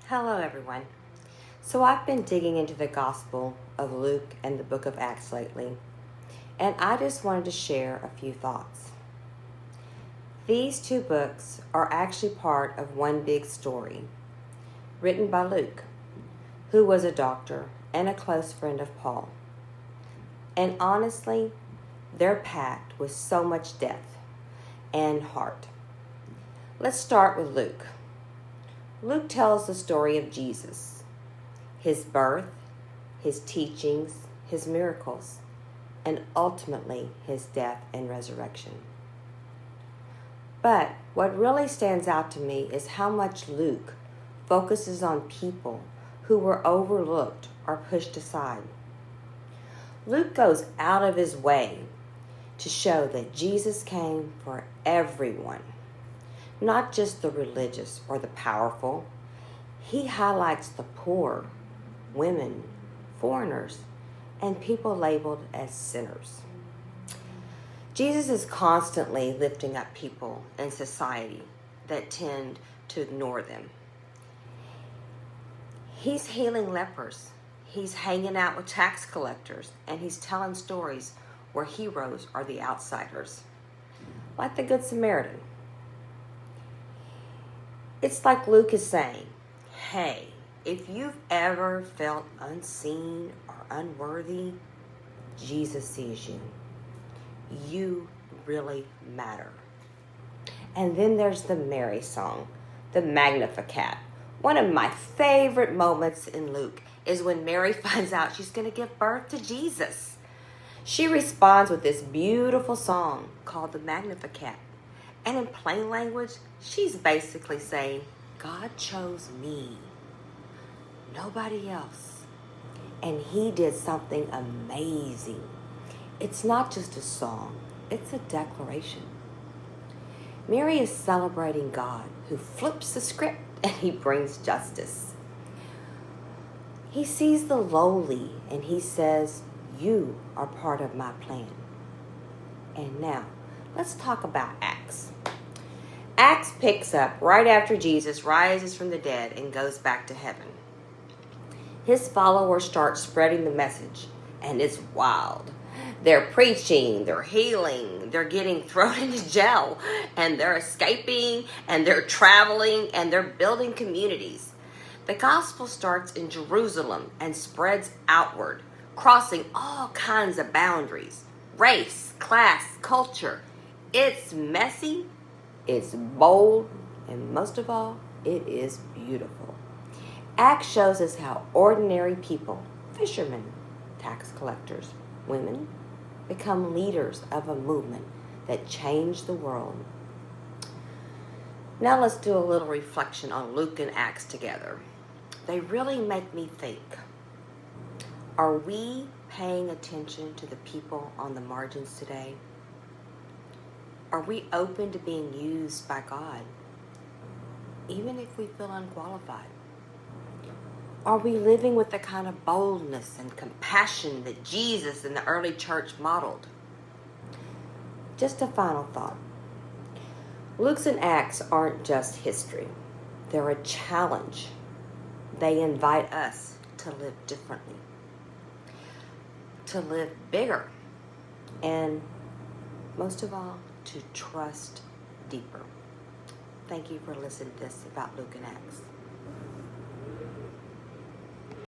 Hello, everyone. So, I've been digging into the Gospel of Luke and the book of Acts lately, and I just wanted to share a few thoughts. These two books are actually part of one big story written by Luke, who was a doctor and a close friend of Paul. And honestly, they're packed with so much depth and heart. Let's start with Luke. Luke tells the story of Jesus, his birth, his teachings, his miracles, and ultimately his death and resurrection. But what really stands out to me is how much Luke focuses on people who were overlooked or pushed aside. Luke goes out of his way to show that Jesus came for everyone, not just the religious or the powerful. He highlights the poor, women, foreigners, and people labeled as sinners. Jesus is constantly lifting up people in society that tend to ignore them. He's healing lepers. He's hanging out with tax collectors, and he's telling stories where heroes are the outsiders, like the Good Samaritan. It's like Luke is saying, hey, if you've ever felt unseen or unworthy, Jesus sees you. You really matter. And then there's the Mary song, the Magnificat. One of my favorite moments in Luke is when Mary finds out she's going to give birth to Jesus. She responds with this beautiful song called the Magnificat. And in plain language, she's basically saying, God chose me, nobody else. And he did something amazing. It's not just a song, it's a declaration. Mary is celebrating God who flips the script and he brings justice. He sees the lowly and he says, you are part of my plan. And now, let's talk about Acts. Acts picks up right after Jesus rises from the dead and goes back to heaven. His followers start spreading the message, and it's wild. They're preaching, they're healing, they're getting thrown into jail, and they're escaping, and they're traveling, and they're building communities. The gospel starts in Jerusalem and spreads outward, crossing all kinds of boundaries, race, class, culture. It's messy, it's bold, and most of all, it is beautiful. Acts shows us how ordinary people, fishermen, tax collectors, women, become leaders of a movement that changed the world. Now let's do a little reflection on Luke and Acts together. They really make me think. Are we paying attention to the people on the margins today? Are we open to being used by God, even if we feel unqualified? Are we living with the kind of boldness and compassion that Jesus and the early church modeled? Just a final thought. Luke's and Acts aren't just history. They're a challenge. They invite us to live differently, to live bigger, and most of all, to trust deeper. Thank you for listening to this about Luke and Acts.